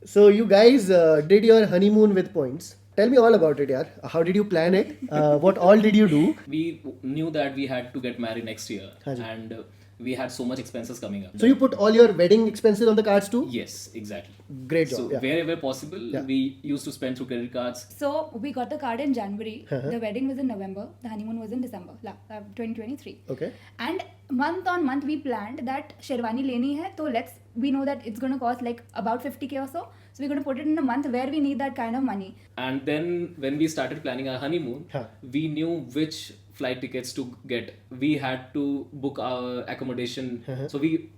So you guys did your honeymoon with points. Tell me all about it, yaar. How did you plan it? What all did you do? We knew that we had to get married next year, Haan ji. and we had so much expenses coming up. So you put all your wedding expenses on the cards too? Yes, exactly. Great job. So yeah. wherever possible, Yeah. we used to spend through credit cards. So we got the card in January. Uh-huh. The wedding was in November. The honeymoon was in December, 2023. Okay. And month on month we planned that Sherwani leni hai, so we know that it's going to cost like about 50k or so. So we're going to put it in a month where we need that kind of money. And then when we started planning our honeymoon, Huh. we knew which flight tickets to get. We had to book our accommodation. So we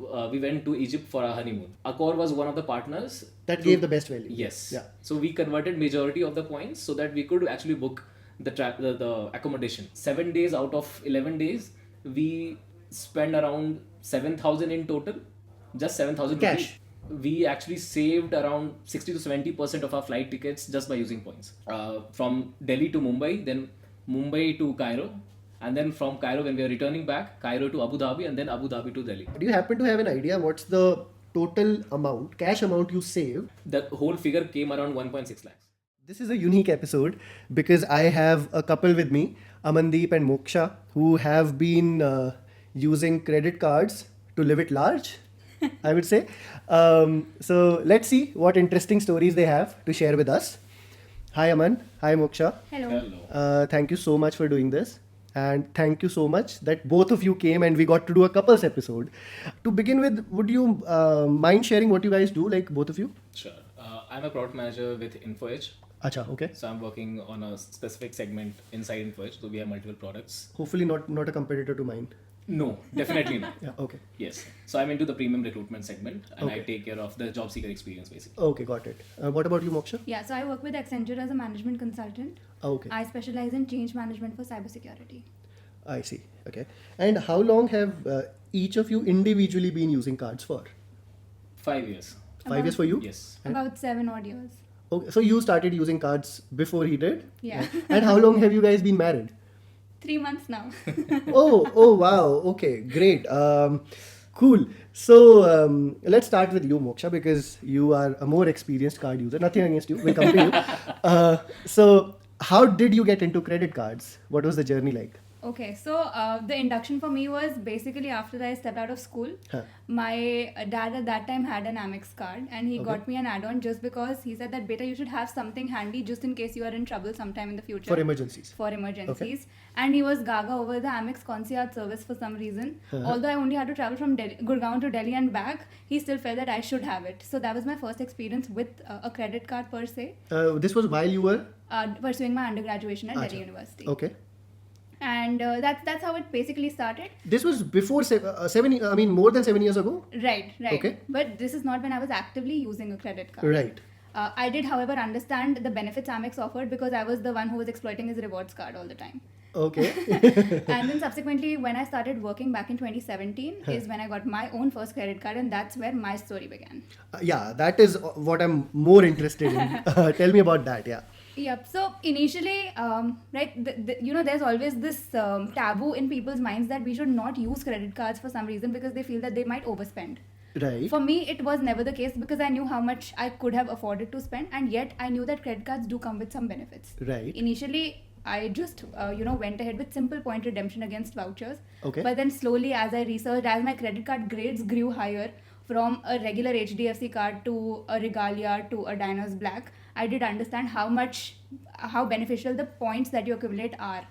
went to Egypt for our honeymoon. Accor was one of the partners That gave the best value. Yes. Yeah. So we converted majority of the points so that we could actually book the accommodation. 7 days out of 11 days, we spend around 7,000 in total. Just 7,000 Cash. rupees. We actually saved around 60 to 70% of our flight tickets just by using points. From Delhi to Mumbai, then Mumbai to Cairo, and then from Cairo when we are returning back, Cairo to Abu Dhabi, and then Abu Dhabi to Delhi. Do you happen to have an idea what's the total amount, cash amount you saved? The whole figure came around 1.6 lakhs. This is a unique episode because I have a couple with me, Amandeep and Moksha, who have been using credit cards to live it large, I would say. So let's see what interesting stories they have to share with us. Hi Aman, hi Moksha. Hello. Hello. Thank you so much for doing this. And thank you so much that both of you came and we got to do a couples episode. To begin with, would you mind sharing what you guys do, like both of you? Sure. I'm a product manager with InfoEdge. Acha, okay. So I'm working on a specific segment inside InfoEdge. So we have multiple products. Hopefully not a competitor to mine. No, definitely not. Yeah, okay. Yes. So I'm into the premium recruitment segment and I Okay. take care of the job seeker experience basically. Okay, got it. What about you, Moksha? Yeah, so I work with Accenture as a management consultant. Okay, I specialize in change management for cybersecurity. I see. Okay. And how long have each of you individually been using cards for? 5 years. 5 years for you? Yes. About 7 odd years. Okay, so you started using cards before he did? Yeah. And how long have you guys been married? 3 months now. Oh wow, okay, great. Cool. So let's start with you, Moksha, because you are a more experienced card user. Nothing against you, we'll come to you. So how did you get into credit cards? What was the journey like? Okay, so the induction for me was basically after I stepped out of school. Huh. My dad at that time had an Amex card and he Okay. got me an add-on just because he said that beta you should have something handy just in case you are in trouble sometime in the future. For emergencies. For emergencies. And he was gaga over the Amex concierge service for some reason. Although I only had to travel from Gurgaon to Delhi and back, he still felt that I should have it. So that was my first experience with a credit card per se, This was while you were? pursuing my undergraduation at Acha. Delhi University. Okay. And that's how it basically started. This was before more than 7 years ago? Right. Okay. But this is not when I was actively using a credit card. Right. I did, however, understand the benefits Amex offered because I was the one who was exploiting his rewards card all the time. Okay. And then subsequently, when I started working back in 2017, is when I got my own first credit card, and that's where my story began. Yeah, that is what I'm more interested in. Tell me about that, yeah. Yep. So initially, there's always this taboo in people's minds that we should not use credit cards for some reason because they feel that they might overspend. Right. For me, it was never the case because I knew how much I could have afforded to spend, and yet I knew that credit cards do come with some benefits. Right. Initially, I just went ahead with simple point redemption against vouchers. Okay. But then slowly, as I researched, as my credit card grades grew higher from a regular HDFC card to a Regalia to a Diners Black, I did understand how beneficial the points that you accumulate are.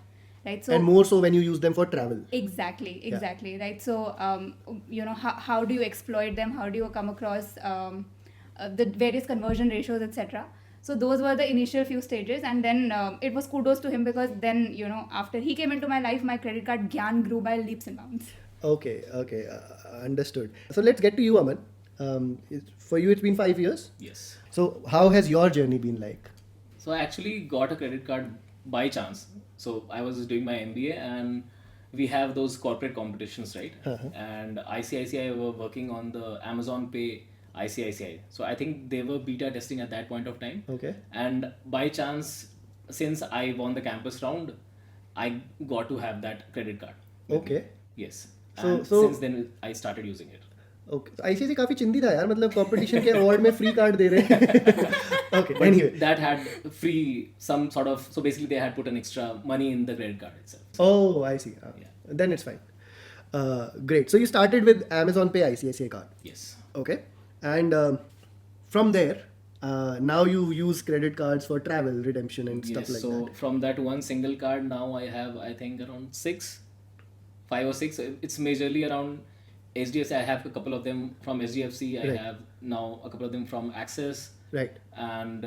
Right. So And more so when you use them for travel. Exactly, right? So, how do you exploit them? How do you come across the various conversion ratios, etc.? So those were the initial few stages, and then it was kudos to him because then, after he came into my life, my credit card gyan grew by leaps and bounds. Okay, understood. So let's get to you, Aman. For you, it's been 5 years. Yes. So how has your journey been like? So I actually got a credit card by chance. So I was doing my MBA and we have those corporate competitions, right? And ICICI were working on the Amazon Pay ICICI. So I think they were beta testing at that point of time. Okay. And by chance, since I won the campus round, I got to have that credit card. Okay. Yes. So- And so- since then I started using it. Okay, ICICI काफी चिंदी था यार, मतलब competition के award में free card दे रहे हैं. Okay, But anyway. that had free some sort of, so basically they had put an extra money in the credit card itself. Oh, I see. Then it's fine. Great. So you started with Amazon Pay ICICI card. Yes. Okay. And from there, now you use credit cards for travel, redemption, and stuff Yes. like So that. from that one single card, now I have, I think, around 5 or 6. It's majorly around HDFC. I have a couple of them from HDFC. I Right. have now a couple of them from Axis. Right. And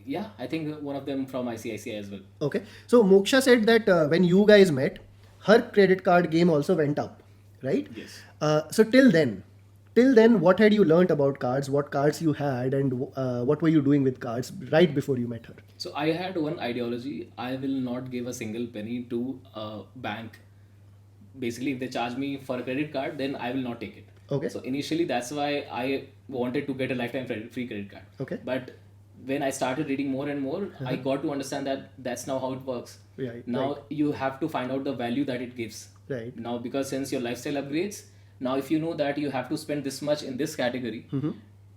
yeah, I think one of them from ICICI as well. Okay. So Moksha said that when you guys met, her credit card game also went up, right? Yes. So till then, what had you learnt about cards? What cards you had, and what were you doing with cards right before you met her? So I had one ideology. I will not give a single penny to a bank. Basically, if they charge me for a credit card, then I will not take it. Okay. So initially, that's why I wanted to get a lifetime free credit card. Okay. But when I started reading more and more, I got to understand that that's not how it works. Right, Now you have to find out the value that it gives. Right. Now, because since your lifestyle upgrades, now if you know that you have to spend this much in this category,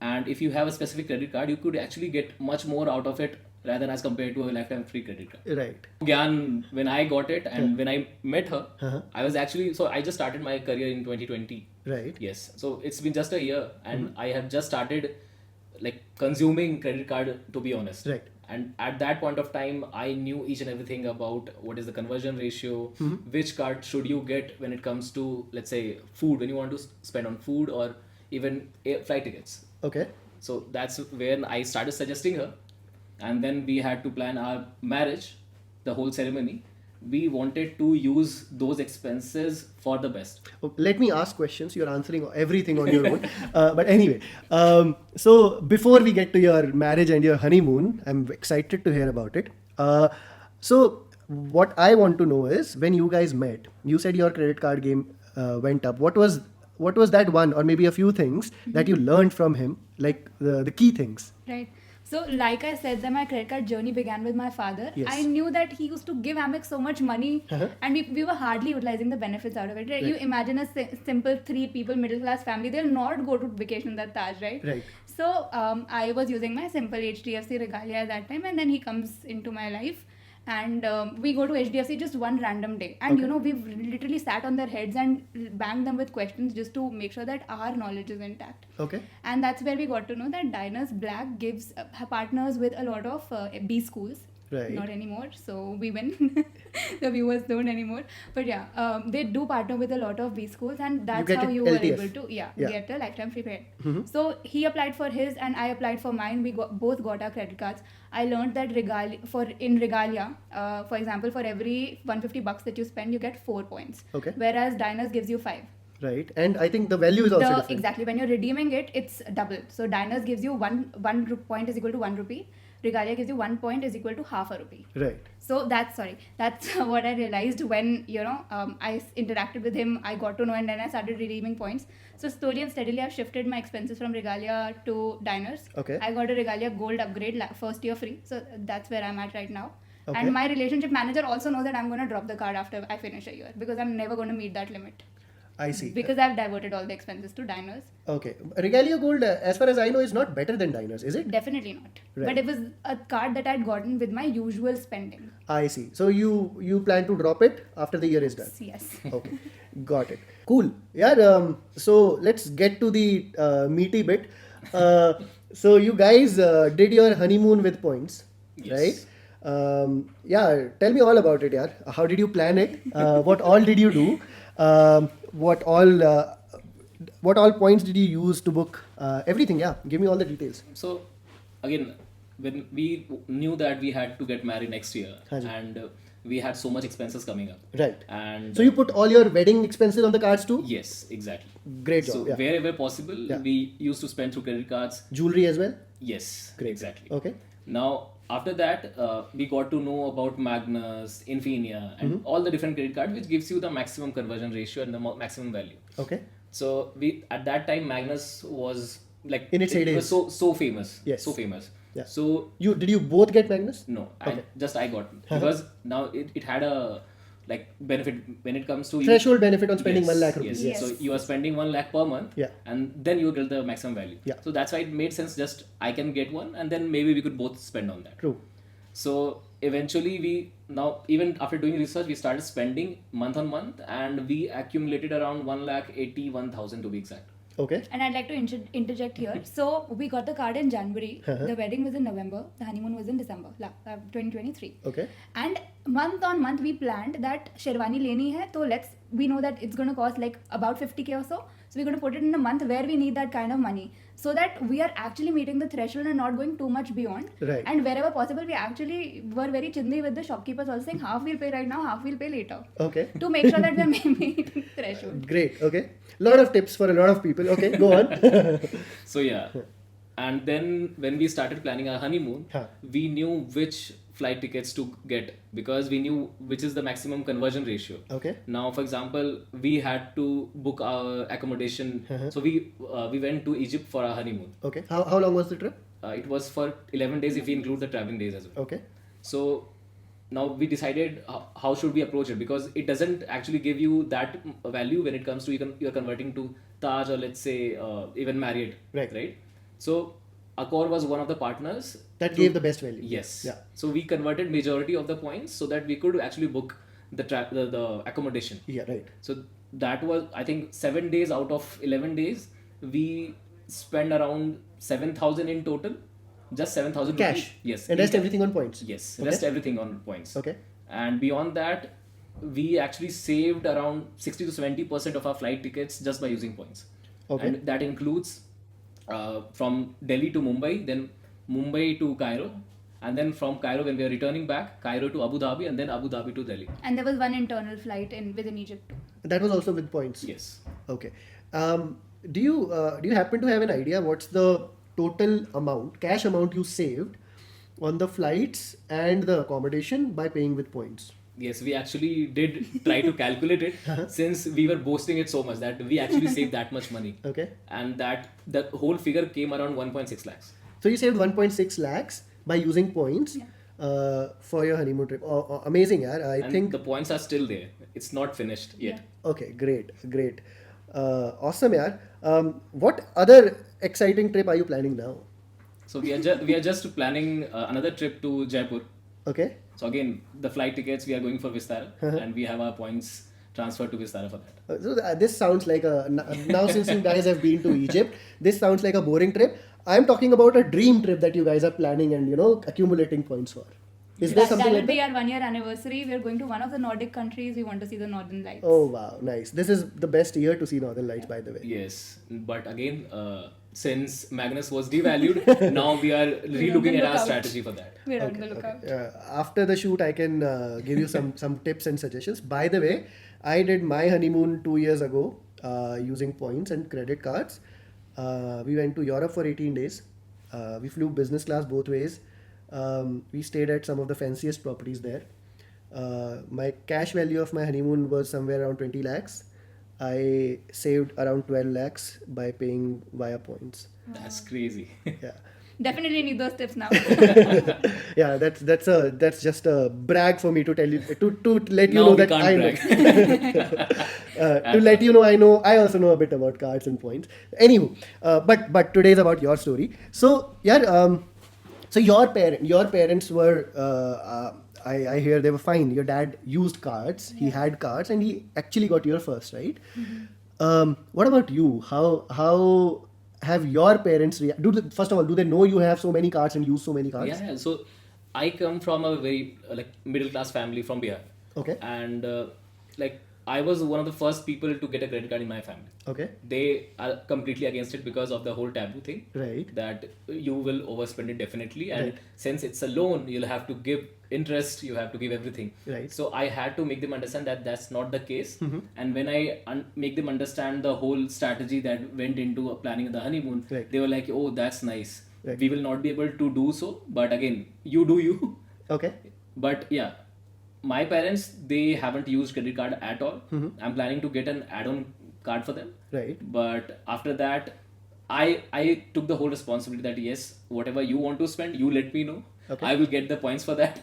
and if you have a specific credit card, you could actually get much more out of it rather than as compared to a lifetime free credit card. Right. Gyan, when I got it and when I met her, I was actually, so I just started my career in 2020. Right. Yes. So it's been just a year and I have just started like consuming credit card, to be honest. Right. And at that point of time, I knew each and everything about what is the conversion ratio, which card should you get when it comes to, let's say, food, when you want to spend on food or even flight tickets. Okay. So that's when I started suggesting her. And then we had to plan our marriage, the whole ceremony. We wanted to use those expenses for the best. Let me ask questions. You're answering everything on your own. But anyway, so before we get to your marriage and your honeymoon, I'm excited to hear about it. So what I want to know is, when you guys met, you said your credit card game went up. What was that one, or maybe a few things that you learned from him, like the key things? Right. So, like I said, that my credit card journey began with my father. Yes. I knew that he used to give Amex so much money, and we were hardly utilizing the benefits out of it. Right? Right. You imagine a simple 3 people middle class family; they'll not go to vacation at Taj, right? Right. So, I was using my simple HDFC regalia at that time, and then he comes into my life. And we go to HDFC just one random day, and Okay. we've literally sat on their heads and banged them with questions just to make sure that our knowledge is intact. Okay. And that's where we got to know that Diners Black gives partners with a lot of B schools. Right. Not anymore, so we win. The viewers don't anymore. But yeah, they do partner with a lot of B schools, and that's get how it you were LTF. able to Yeah. get a lifetime free credit. So he applied for his, and I applied for mine. We both got our credit cards. I learned that Regalia, for example, for every $150 that you spend, you get 4 points. Okay. Whereas Diners gives you 5. Right. And I think the value is also different. Exactly. When you're redeeming it, it's double. So Diners gives you one point is equal to 1 rupee. Regalia gives you 1 point is equal to half a rupee. Right. So that's what I realized when I interacted with him. I got to know, and then I started redeeming points. So slowly and steadily, I've shifted my expenses from Regalia to Diners. Okay. I got a Regalia Gold upgrade first year free. So that's where I'm at right now. Okay. And my relationship manager also knows that I'm going to drop the card after I finish a year, because I'm never going to meet that limit. I see. Because I've diverted all the expenses to Diners. Okay. Regalia Gold, as far as I know, is not better than Diners, is it? Definitely not. Right. But it was a card that I'd gotten with my usual spending. I see. So you plan to drop it after the year is done? Yes. Okay. Got it. Cool. Yeah. So let's get to the meaty bit. So you guys did your honeymoon with points, Yes. right? Yeah. Tell me all about it, yaar. How did you plan it? What all did you do? What all points did you use to book everything? Yeah. Give me all the details. So again, when we knew that we had to get married next year, Haan ji. and we had so much expenses coming up. Right. And So you put all your wedding expenses on the cards too? yes, exactly. Great job. So Yeah. wherever possible, Yeah. we used to spend through credit cards. Jewelry as well? Yes, Great. exactly. Okay. Now, after that, we got to know about Magnus, Infinia, and all the different credit cards, which gives you the maximum conversion ratio and the maximum value. Okay. So we at that time Magnus was like In its it heydays. was so famous. Yes. So famous. Yeah. So Did you both get Magnus? no, Okay. I got because now it had a like benefit when it comes to Threshold benefit on spending Yes, 1 lakh rupees. Yes. So you are spending 1 lakh per month, Yeah. and then you get the maximum value. Yeah. So that's why it made sense. Just I can get one, and then maybe we could both spend on that. True. So eventually, we now even after doing research, we started spending month on month, and we accumulated around 1,81,000 to be exact. Okay. And I'd like to interject here. So we got the card in January. The wedding was in November. The honeymoon was in December, 2023. Okay. And month on month we planned that Sherwani leni hai. So we know that it's going to cost like about 50k or so. So we're going to put it in a month where we need that kind of money, so that we are actually meeting the threshold and not going too much beyond. Right. And wherever possible, we actually were very chindi with the shopkeepers also saying half we'll pay right now, half we'll pay later. Okay. To make sure that we're meeting the threshold. Great. Okay. Lot of tips for a lot of people. Okay, go on. So yeah, and then when we started planning our honeymoon, we knew which flight tickets to get because we knew which is the maximum conversion ratio. Okay. Now, for example, we had to book our accommodation, so we went to Egypt for our honeymoon. Okay. How long was the trip? It was for 11 days if we include the traveling days as well. Okay. So now we decided how should we approach it, because it doesn't actually give you that value when it comes to you're converting to Taj or let's say even Marriott, right? So Accor was one of the partners that gave the best value. Yes. Yeah. So we converted majority of the points so that we could actually book the accommodation. Yeah, right. So that was, I think, 7 days out of 11 days we spent around 7,000 in total. Just 7,000 cash. rupees. Yes. And rest everything on points. Yes. Okay. Rest everything on points. Okay. And beyond that, we actually saved around 60 to 70% of our flight tickets just by using points. Okay. And that includes from Delhi to Mumbai, then Mumbai to Cairo, and then from Cairo when we are returning back, Cairo to Abu Dhabi, and then Abu Dhabi to Delhi. And there was one internal flight within Egypt. That was also with points. Yes. Okay. Do you happen to have an idea what's the total amount, cash amount you saved on the flights and the accommodation by paying with points? Yes, we actually did try to calculate it since we were boasting it so much that we actually saved that much money. Okay. And that the whole figure came around 1.6 lakhs. So you saved 1.6 lakhs by using points for your honeymoon trip. Amazing, yaar. I think the points are still there. It's not finished yet. Okay, great. Awesome, yaar. What other exciting trip are you planning now? So we are just planning another trip to Jaipur. Okay. So again, the flight tickets we are going for Vistara, and we have our points transferred to Vistara for that. So this sounds like now since you guys have been to Egypt, this sounds like a boring trip. I'm talking about a dream trip that you guys are planning and accumulating points for. Is there something that like will be that? our 1 year anniversary. We are going to one of the Nordic countries. We want to see the Northern Lights. Oh wow, nice. This is the best year to see Northern Lights, by the way. Yes, but again, since Magnus was devalued, now we are relooking at our strategy for that. We're on the lookout. After the shoot, I can give you some tips and suggestions. By the way, I did my honeymoon 2 years ago using points and credit cards. We went to Europe for 18 days. We flew business class both ways. We stayed at some of the fanciest properties there. My cash value of my honeymoon was somewhere around 20 lakhs. I saved around 12 lakhs by paying via points. That's crazy. Yeah. Definitely need those tips now. Yeah, that's just a brag for me to tell you to let you Now know we that can't I know. To let you know, I also know a bit about cards and points. Anywho, but today is about your story. So yeah, so your parents were. I hear they were fine. Your dad used cards. He had cards, and he actually got your first, right? What about you? How have your parents first of all, do they know you have so many cards and use so many cards? Yeah. So I come from a very middle class family from Bihar. Okay. And I was one of the first people to get a credit card in my family. Okay. They are completely against it because of the whole taboo thing. Right. That you will overspend it definitely, and Right. since it's a loan, you'll have to give interest, you have to give everything. Right. So I had to make them understand that that's not the case. And when I make them understand the whole strategy that went into planning the honeymoon, Right. they were like, "Oh, that's nice. Right. We will not be able to do so, but again, you do you." Okay. But yeah, my parents, they haven't used credit card at all. I'm planning to get an add-on card for them. Right. But after that, I took the whole responsibility that yes, whatever you want to spend, you let me know. Okay. I will get the points for that.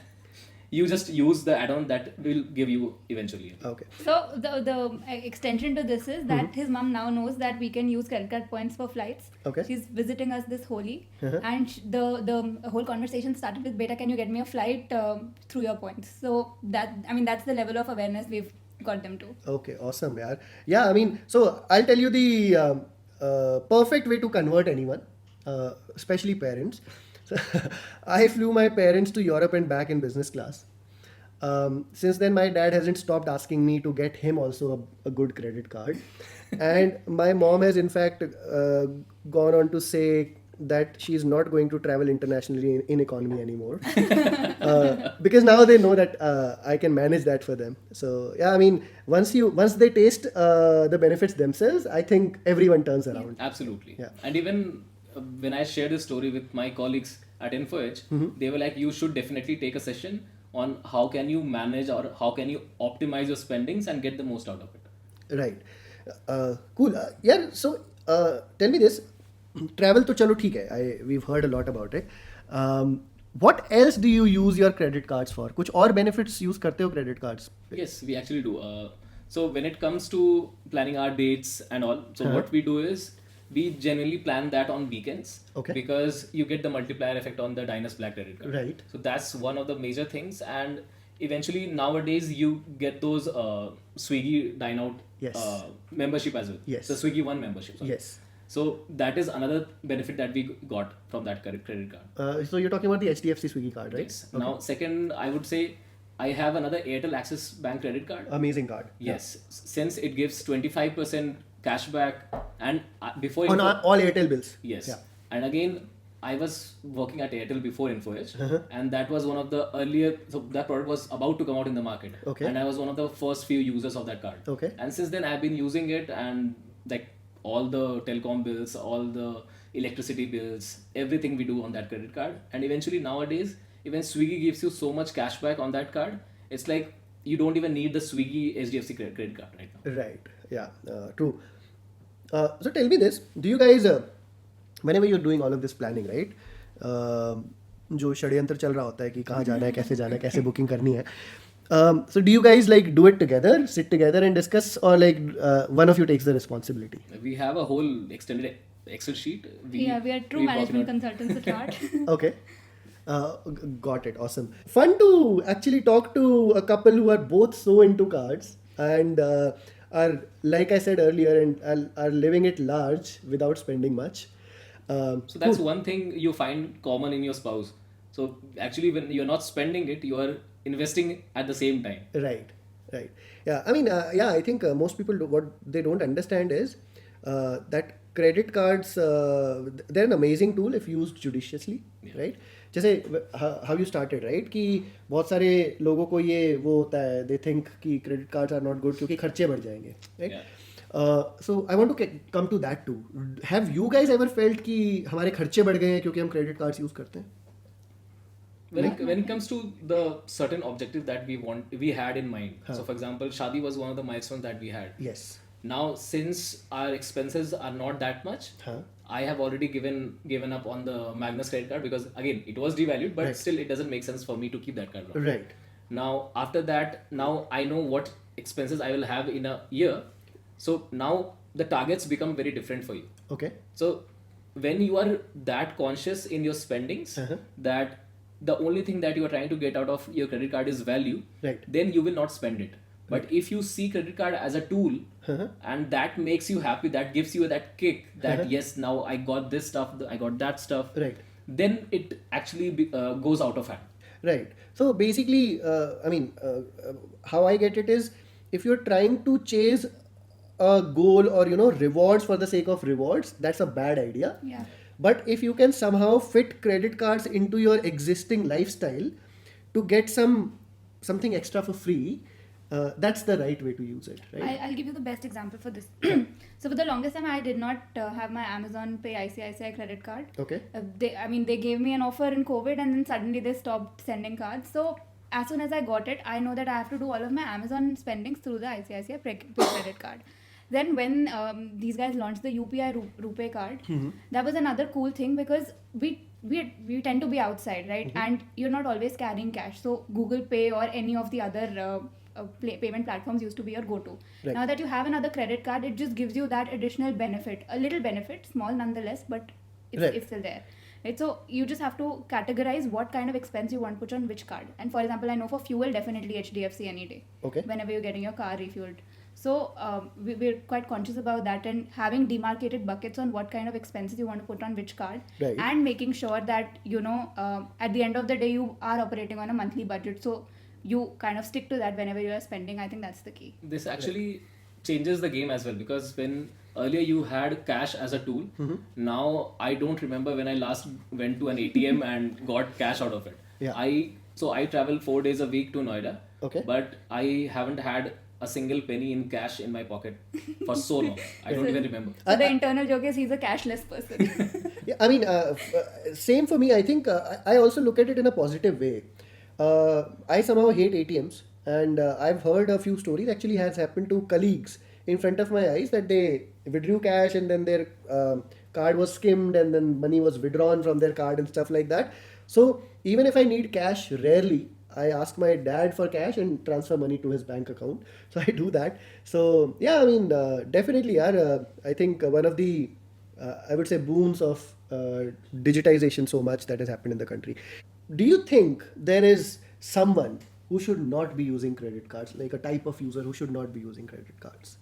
you just use the add-on that will give you eventually. Okay. So the extension to this is that his mom now knows that we can use credit card points for flights. Okay. She's visiting us this Holi, Uh-huh. and the whole conversation started with, "Beta, can you get me a flight through your points?" So that's the level of awareness we've got them to. Okay, awesome, yaar. Yeah, I mean, so I'll tell you the perfect way to convert anyone, especially parents. So I flew my parents to Europe and back in business class. Since then, my dad hasn't stopped asking me to get him also a good credit card. And my mom has, in fact, gone on to say that she's not going to travel internationally in economy anymore. Because now they know that I can manage that for them. So yeah, I mean, once they taste the benefits themselves, I think everyone turns around. Absolutely. Yeah. And even when I shared this story with my colleagues at InfoEdge, they were like, you should definitely take a session on how can you manage or how can you optimize your spendings and get the most out of it. Right. Cool. Yeah. So tell me this. Travel to chalo theek hai. We've heard a lot about it. What else do you use your credit cards for? कुछ और benefits use करते हो credit cards? Yes, we actually do. So when it comes to planning our dates and all, so what we do is we generally plan that on weekends. Okay. Because you get the multiplier effect on the Diners Black credit card. Right. So that's one of the major things, and eventually nowadays you get those Swiggy Dine Out Yes. membership as well. Yes. The Swiggy One membership. Sorry. Yes. So that is another benefit that we got from that credit card. So you're talking about the HDFC Swiggy card, right? Yes. Now, second, I would say I have another Airtel Axis Bank credit card. Amazing card. Yes, since it gives 25% cashback, and before On all Airtel bills. yes, Yeah. and again, I was working at Airtel before InfoEdge, and that was one of the earlier. So that product was about to come out in the market, Okay. and I was one of the first few users of that card. Okay. And since then, I've been using it, and like all the telecom bills, all the electricity bills, everything we do on that credit card, and eventually nowadays, even Swiggy gives you so much cashback on that card. It's like you don't even need the Swiggy HDFC credit card right now. Right. Yeah. True. So tell me this: do you guys, whenever you're doing all of this planning, right? जो षड्यंत्र चल रहा होता है कि कहाँ जाना है, कैसे booking करनी है. So do you guys like do it together, sit together and discuss, or like one of you takes the responsibility? We have a whole extended Excel sheet. We are true we work management on- consultants at heart. Okay. Got it. Awesome. Fun to actually talk to a couple who are both so into cards and are, like I said earlier, and are living it large without spending much. So that's one thing you find common in your spouse. So actually, when you're not spending it, you are investing at the same time. Right. Yeah. I mean, I think most people what they don't understand is that credit cards, they're an amazing tool if used judiciously, right? जैसे how you started, right? कि बहुत सारे लोगों को ये वो होता है, they think कि credit cards are not good क्योंकि खर्चे बढ़ जाएंगे, right? Yeah. So I want to come to that too. Have you guys ever felt कि हमारे खर्चे बढ़ गए हैं क्योंकि हम credit cards use करते हैं? When it comes to the certain objective that we had in mind. So for example, Shadi was one of the milestones that we had. Yes. Now, since our expenses are not that much, I have already given up on the Magnus credit card because again it was devalued, but Right. still it doesn't make sense for me to keep that card around. Right. Now after that, now I know what expenses I will have in a year, so now the targets become very different for you. Okay. So when you are that conscious in your spendings, that the only thing that you are trying to get out of your credit card is value, Right. then you will not spend it. But if you see credit card as a tool and that makes you happy, that gives you that kick that yes, now I got this stuff, I got that stuff, Right. then it actually goes out of hand. Right. So basically, I mean, how I get it is, if you're trying to chase a goal or rewards for the sake of rewards, that's a bad idea. Yeah. But if you can somehow fit credit cards into your existing lifestyle to get something extra for free, that's the right way to use it, right? I'll give you the best example for this. So for the longest time, I did not have my Amazon Pay ICICI credit card. Okay. They gave me an offer in COVID, and then suddenly they stopped sending cards. So as soon as I got it, I know that I have to do all of my Amazon spendings through the ICICI Pay credit card. Then when these guys launched the UPI rupee card, that was another cool thing because we we tend to be outside, right? And you're not always carrying cash. So Google Pay or any of the other payment platforms used to be your go-to. Right. Now that you have another credit card, it just gives you that additional benefit, a little benefit, small nonetheless, but Right. it's still there. Right? So you just have to categorize what kind of expense you want to put on which card. And for example, I know for fuel, definitely HDFC any day. Okay. Whenever you're getting your car refueled. So we're quite conscious about that, and having demarcated buckets on what kind of expenses you want to put on which card, Right. and making sure that at the end of the day you are operating on a monthly budget, so you kind of stick to that whenever you are spending. I think that's the key. This actually changes the game as well, because when earlier you had cash as a tool, now I don't remember when I last went to an ATM and got cash out of it. Yeah. I travel 4 days a week to Noida, Okay. but I haven't had a single penny in cash in my pocket for so long. I don't even remember. So the internal joke is he's a cashless person. Yeah, I mean, same for me. I think I also look at it in a positive way. I somehow hate ATMs, and I've heard a few stories. Actually, has happened to colleagues in front of my eyes that they withdrew cash and then their card was skimmed and then money was withdrawn from their card and stuff like that. So even if I need cash, rarely I ask my dad for cash and transfer money to his bank account. So I do that. So yeah, I mean, definitely, I think one of the I would say boons of digitization so much that has happened in the country. Do you think there is someone who should not be using credit cards, like a type of user who should not be using credit cards?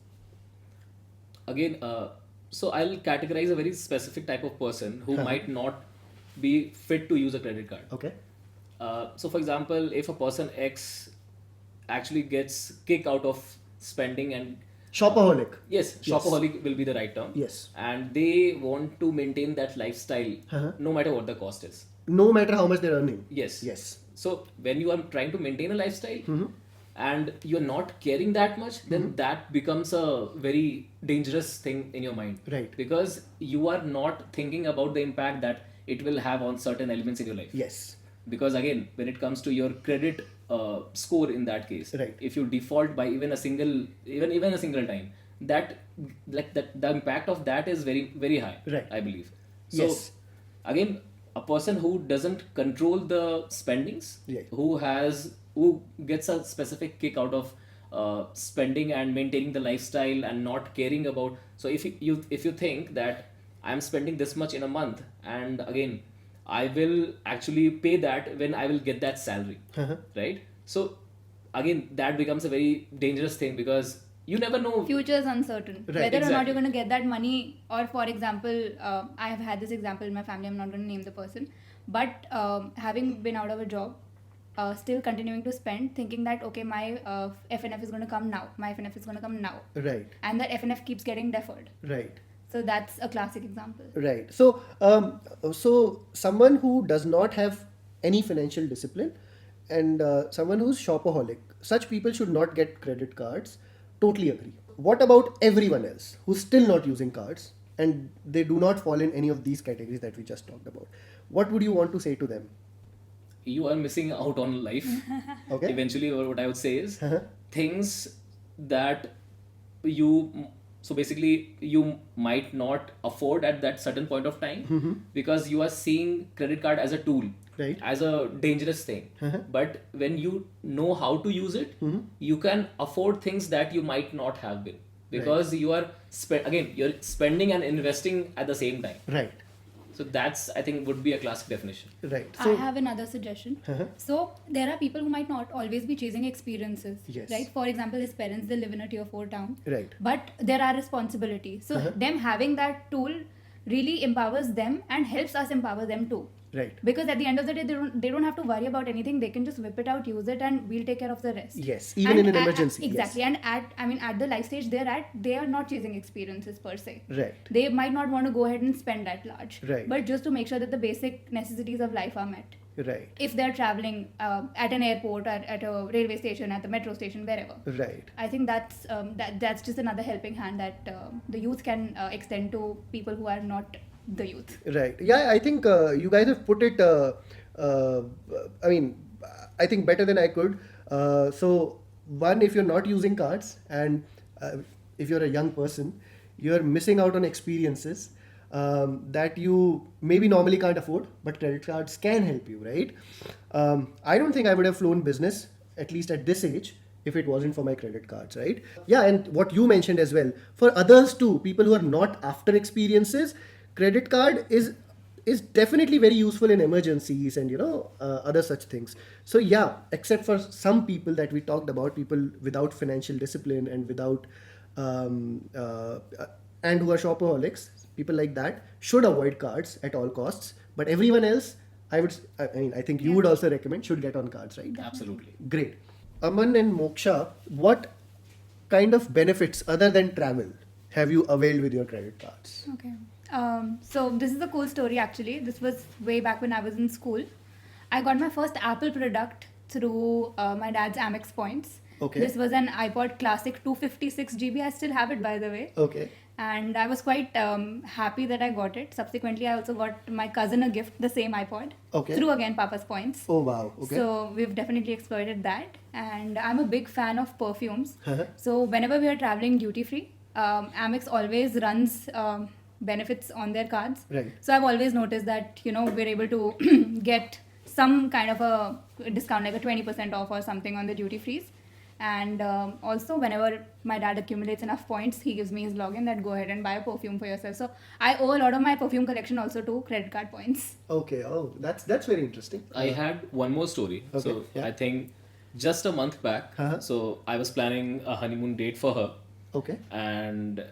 Again, so I'll categorize a very specific type of person who might not be fit to use a credit card. Okay. So for example, if a person X actually gets kick out of spending and Shopaholic. yes, shopaholic will be the right term. Yes. And they want to maintain that lifestyle no matter what the cost is. No matter how much they're earning. Yes. Yes. So when you are trying to maintain a lifestyle and you're not caring that much, then that becomes a very dangerous thing in your mind. Right. Because you are not thinking about the impact that it will have on certain elements in your life. Yes. Because again, when it comes to your credit score in that case, Right. if you default by even a single time, that the impact of that is very very high. Right. I believe. So Yes. again, a person who doesn't control the spendings, Right. who gets a specific kick out of spending and maintaining the lifestyle and not caring about. So if you think that I'm spending this much in a month, and again I will actually pay that when I will get that salary, right? So again, that becomes a very dangerous thing, because you never know. Future is uncertain. Right, Whether or not exactly. you're going to get that money, or for example, I have had this example in my family. I'm not going to name the person, but having been out of a job, still continuing to spend, thinking that okay, my FNF is going to come now. My FNF is going to come now, Right. and that FNF keeps getting deferred. Right. So that's a classic example. Right. So, so someone who does not have any financial discipline and someone who's shopaholic, such people should not get credit cards. Totally agree. What about everyone else who's still not using cards and they do not fall in any of these categories that we just talked about? What would you want to say to them? You are missing out on life. Okay. Eventually, what I would say is things that so basically you might not afford at that certain point of time, because you are seeing credit card as a tool, Right. as a dangerous thing. But when you know how to use it, you can afford things that you might not have been, because you are you're spending and investing at the same time. Right. So that's, I think, would be a classic definition. Right. I So, have another suggestion. So there are people who might not always be chasing experiences. Yes. Right. For example, his parents, they live in a tier 4 town. right. But there are responsibilities. So them having that tool really empowers them and helps us empower them too. Right. Because at the end of the day, they don't have to worry about anything. They can just whip it out, use it, and we'll take care of the rest. Yes. Even in an emergency. Exactly. And at the life stage they're at, they are not chasing experiences per se. Yes. Right. They might not want to go ahead and spend that large. Right. But just to make sure that the basic necessities of life are met. Right. If they're traveling at an airport or at a railway station, at the metro station, wherever. Right. I think that's just another helping hand that the youth can extend to people who are not the youth. Right. Yeah, I think you guys have put it, I mean, I think better than I could. So, one, if you're not using cards and if you're a young person, you're missing out on experiences. that you maybe normally can't afford, but credit cards can help you, right? I don't think I would have flown business, at least at this age, if it wasn't for my credit cards, right? Yeah, and what you mentioned as well, for others too, people who are not after experiences, credit card is definitely very useful in emergencies and other such things. So yeah, except for some people that we talked about, people without financial discipline and without and who are shopaholics, people like that should avoid cards at all costs. But everyone else, I think you would also recommend should get on cards, right? Absolutely. Great. Aman and Moksha, what kind of benefits other than travel have you availed with your credit cards? Okay. So this is a cool story actually. This was way back when I was in school. I got my first Apple product through my dad's Amex points. Okay. This was an iPod Classic 256 GB. I still have it, by the way. Okay. And I was quite happy that I got it. Subsequently, I also got my cousin a gift, the same iPod. Okay. Through again Papa's points. Oh wow. Okay. So we've definitely exploited that. And I'm a big fan of perfumes. Uh-huh. So whenever we are traveling duty free, Amex always runs benefits on their cards. Right. So I've always noticed that we're able to get some kind of a discount, like a 20% off or something on the duty frees. And also, whenever my dad accumulates enough points, he gives me his login that go ahead and buy a perfume for yourself. So I owe a lot of my perfume collection also to credit card points. Okay. Oh, that's very interesting. I had one more story. Okay, So yeah. I think just a month back, Uh-huh. so I was planning a honeymoon date for her, Okay. and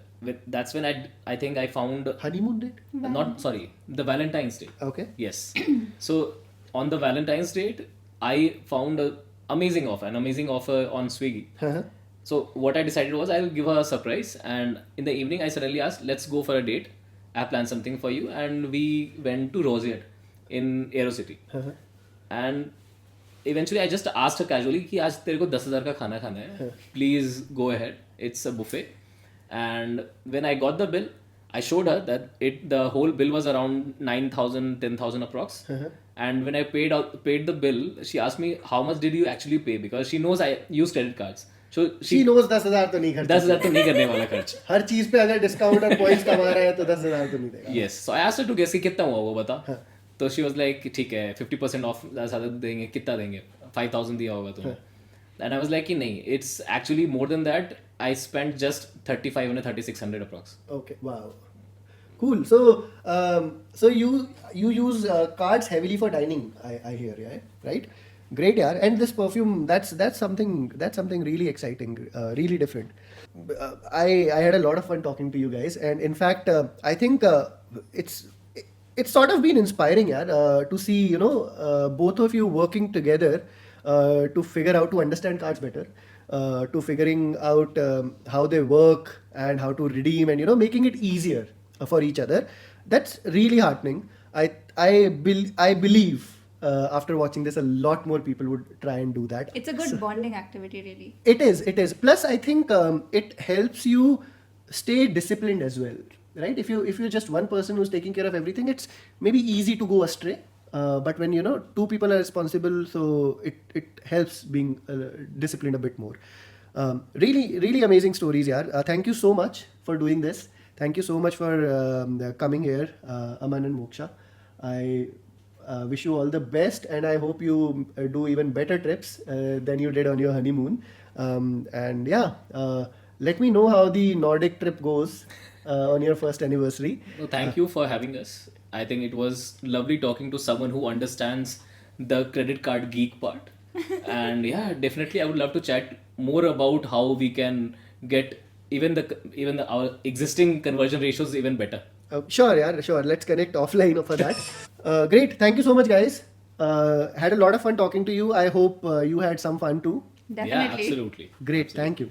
that's when I think I found Honeymoon date? not sorry the Valentine's Day. Okay. Yes. So on the Valentine's date, I found an amazing offer on Swiggy. Uh-huh. So what I decided was I'll give her a surprise, and in the evening I suddenly asked, "Let's go for a date. I planned something for you," and we went to Roseate in Aerocity. Uh-huh. And eventually I just asked her casually कि आज तेरे को 10,000 का खाना खाना है, please go ahead, it's a buffet. And when I got the bill, I showed her that the whole bill was around 9,000 10,000 approx. And when I paid the bill, she asked me how much did you actually pay, because she knows I use credit cards. So She knows 10,000 तो नहीं खर्च 10,000 तो नहीं करने वाला खर्च. हर चीज पे अगर डिस्काउंट और पॉइंट्स कमा रहा है तो 10,000 तो नहीं देगा. Yes. So I asked her to guess कि कितना हुआ वो बता. तो she was like ठीक है 50% off ज़्यादा देंगे, कितना देंगे, 5,000 दिया होगा तुम्हें. And I was like कि नहीं, it's actually more than that. I spent just 3,500 3,600 approx. Okay. Wow. Cool. So you use cards heavily for dining. I hear, yeah, right? Great, yeah. And this perfume, that's something really exciting, really different. I had a lot of fun talking to you guys, and in fact, I think it's sort of been inspiring, yeah, to see both of you working together to figure out to understand cards better. To figuring out how they work and how to redeem and making it easier for each other. That's really heartening. I believe after watching this, a lot more people would try and do that. It's a good bonding activity, really. It is. Plus, I think it helps you stay disciplined as well, right? If you're just one person who's taking care of everything, it's maybe easy to go astray. But when two people are responsible, so it helps being disciplined a bit more. Really, really amazing stories, yaar. Thank you so much for doing this. Thank you so much for coming here, Aman and Moksha. I wish you all the best, and I hope you do even better trips than you did on your honeymoon. And yeah, let me know how the Nordic trip goes on your first anniversary. Well, thank you for having us. I think it was lovely talking to someone who understands the credit card geek part. And yeah, definitely I would love to chat more about how we can get even our existing conversion ratios even better. Sure, yeah, sure. Let's connect offline for that. Great. Thank you so much, guys. Had a lot of fun talking to you. I hope you had some fun too. Definitely. Yeah, absolutely. Great. Thank you.